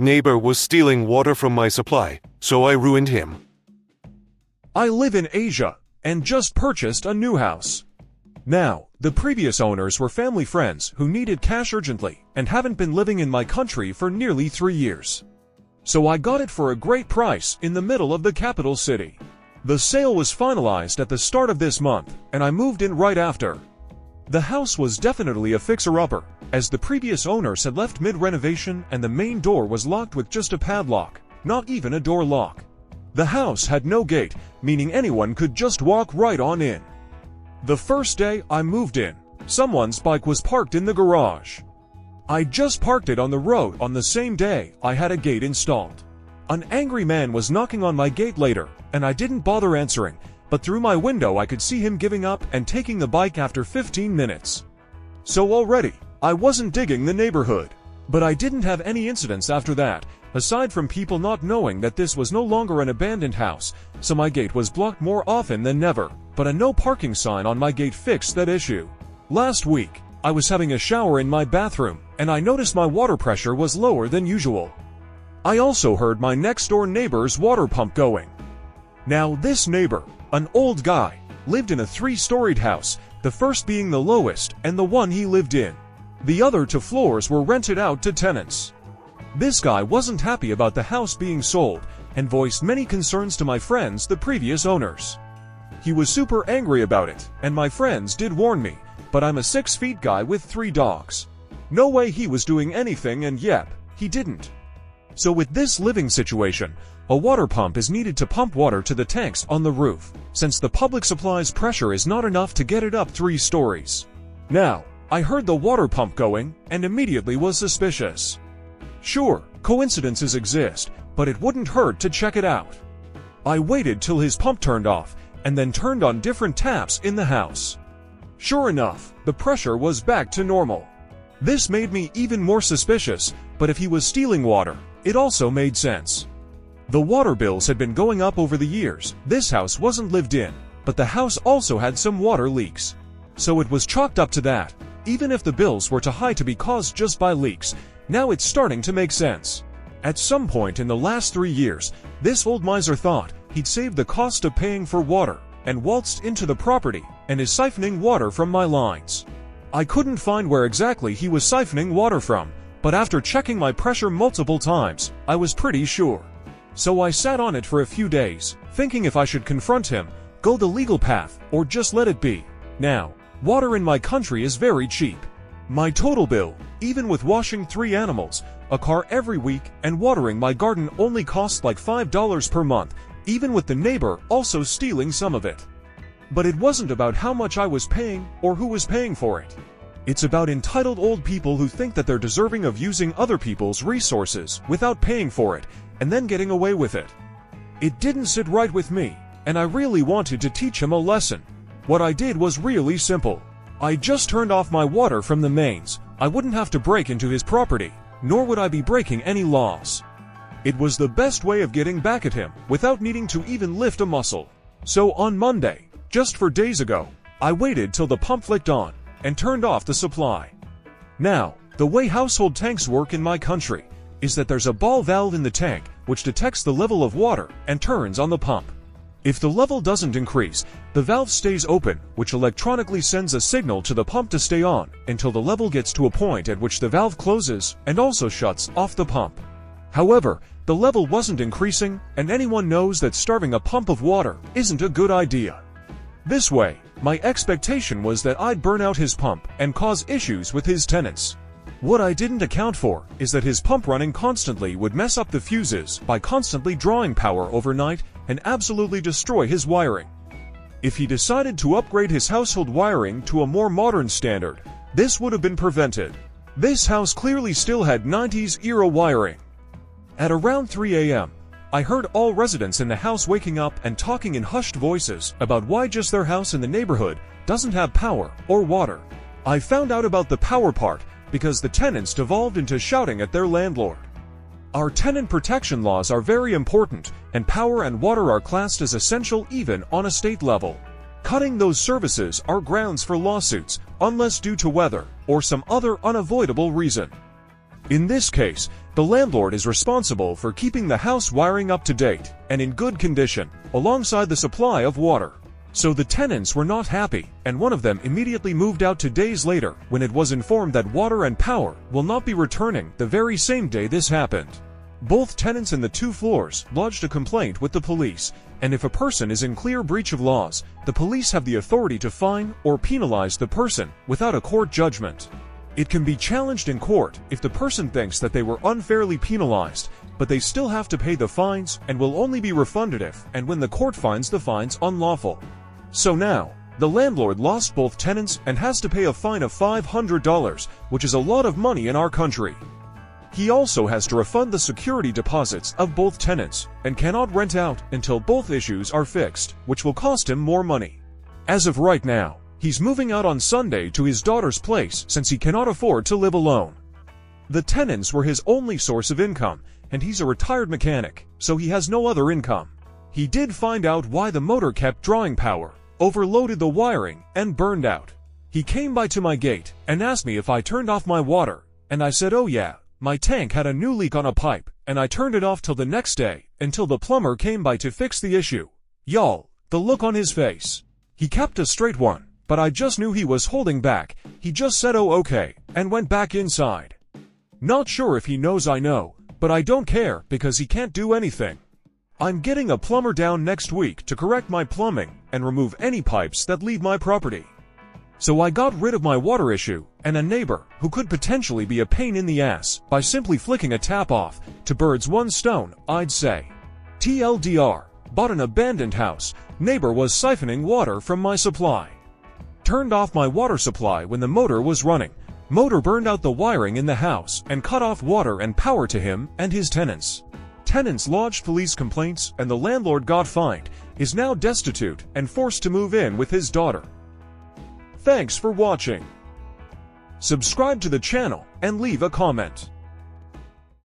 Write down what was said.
Neighbor was stealing water from my supply, so I ruined him. I live in Asia and just purchased a new house. Now, the previous owners were family friends who needed cash urgently and haven't been living in my country for nearly 3 years. So I got it for a great price in the middle of the capital city. The sale was finalized at the start of this month, and I moved in right after. The house was definitely a fixer-upper, as the previous owners had left mid-renovation and the main door was locked with just a padlock, not even a door lock. The house had no gate, meaning anyone could just walk right on in. The first day I moved in, someone's bike was parked in the garage. I just parked it on the road on the same day I had a gate installed. An angry man was knocking on my gate later, and I didn't bother answering, but through my window I could see him giving up and taking the bike after 15 minutes. So already, I wasn't digging the neighborhood. But I didn't have any incidents after that, aside from people not knowing that this was no longer an abandoned house, so my gate was blocked more often than never, but a no parking sign on my gate fixed that issue. Last week, I was having a shower in my bathroom, and I noticed my water pressure was lower than usual. I also heard my next-door neighbor's water pump going. Now this neighbor, an old guy, lived in a 3-storied house, the first being the lowest and the one he lived in. The other 2 floors were rented out to tenants. This guy wasn't happy about the house being sold and voiced many concerns to my friends, the previous owners. He was super angry about it, and my friends did warn me, but I'm a 6-foot guy with 3 dogs. No way he was doing anything, and yep, he didn't. So with this living situation, a water pump is needed to pump water to the tanks on the roof, since the public supply's pressure is not enough to get it up 3 stories. Now, I heard the water pump going, and immediately was suspicious. Sure, coincidences exist, but it wouldn't hurt to check it out. I waited till his pump turned off, and then turned on different taps in the house. Sure enough, the pressure was back to normal. This made me even more suspicious, but if he was stealing water, it also made sense. The water bills had been going up over the years. This house wasn't lived in, but the house also had some water leaks. So it was chalked up to that. Even if the bills were too high to be caused just by leaks, now it's starting to make sense. At some point in the last 3 years, this old miser thought he'd saved the cost of paying for water and waltzed into the property and is siphoning water from my lines. I couldn't find where exactly he was siphoning water from, but after checking my pressure multiple times, I was pretty sure. So I sat on it for a few days, thinking if I should confront him, go the legal path, or just let it be. Now, water in my country is very cheap. My total bill, even with washing 3 animals, a car every week, and watering my garden only costs like $5 per month, even with the neighbor also stealing some of it. But it wasn't about how much I was paying or who was paying for it. It's about entitled old people who think that they're deserving of using other people's resources without paying for it, and then getting away with it. It didn't sit right with me, and I really wanted to teach him a lesson. What I did was really simple. I just turned off my water from the mains. I wouldn't have to break into his property, nor would I be breaking any laws. It was the best way of getting back at him without needing to even lift a muscle. So on Monday, just 4 days ago, I waited till the pump flicked on and turned off the supply. Now, the way household tanks work in my country is that there's a ball valve in the tank which detects the level of water and turns on the pump. If the level doesn't increase, the valve stays open, which electronically sends a signal to the pump to stay on until the level gets to a point at which the valve closes and also shuts off the pump. However, the level wasn't increasing, and anyone knows that starving a pump of water isn't a good idea. This way, my expectation was that I'd burn out his pump and cause issues with his tenants. What I didn't account for is that his pump running constantly would mess up the fuses by constantly drawing power overnight and absolutely destroy his wiring. If he decided to upgrade his household wiring to a more modern standard, this would have been prevented. This house clearly still had 90s era wiring. At around 3 a.m., I heard all residents in the house waking up and talking in hushed voices about why just their house in the neighborhood doesn't have power or water. I found out about the power part because the tenants devolved into shouting at their landlord. Our tenant protection laws are very important, and power and water are classed as essential even on a state level. Cutting those services are grounds for lawsuits, unless due to weather or some other unavoidable reason. In this case, The landlord is responsible for keeping the house wiring up to date and in good condition, alongside the supply of water. So the tenants were not happy, and one of them immediately moved out 2 days later when it was informed that water and power will not be returning the very same day this happened. Both tenants in the 2 floors lodged a complaint with the police, and if a person is in clear breach of laws, the police have the authority to fine or penalize the person without a court judgment. It can be challenged in court if the person thinks that they were unfairly penalized, but they still have to pay the fines and will only be refunded if and when the court finds the fines unlawful. So now, the landlord lost both tenants and has to pay a fine of $500, which is a lot of money in our country. He also has to refund the security deposits of both tenants and cannot rent out until both issues are fixed, which will cost him more money. As of right now, he's moving out on Sunday to his daughter's place since he cannot afford to live alone. The tenants were his only source of income, and he's a retired mechanic, so he has no other income. He did find out why the motor kept drawing power, overloaded the wiring, and burned out. He came by to my gate and asked me if I turned off my water, and I said, "Oh yeah, my tank had a new leak on a pipe, and I turned it off till the next day, until the plumber came by to fix the issue." Y'all, the look on his face. He kept a straight one, but I just knew he was holding back. He just said, "Oh okay," and went back inside. Not sure if he knows I know, but I don't care because he can't do anything. I'm getting a plumber down next week to correct my plumbing and remove any pipes that leave my property. So I got rid of my water issue and a neighbor who could potentially be a pain in the ass by simply flicking a tap off. Two birds, one stone, I'd say. TLDR, bought an abandoned house. Neighbor was siphoning water from my supply. Turned off my water supply when the motor was running. Motor burned out the wiring in the house and cut off water and power to him and his tenants. Tenants lodged police complaints and the landlord got fined, is now destitute and forced to move in with his daughter. Thanks for watching. Subscribe to the channel and leave a comment.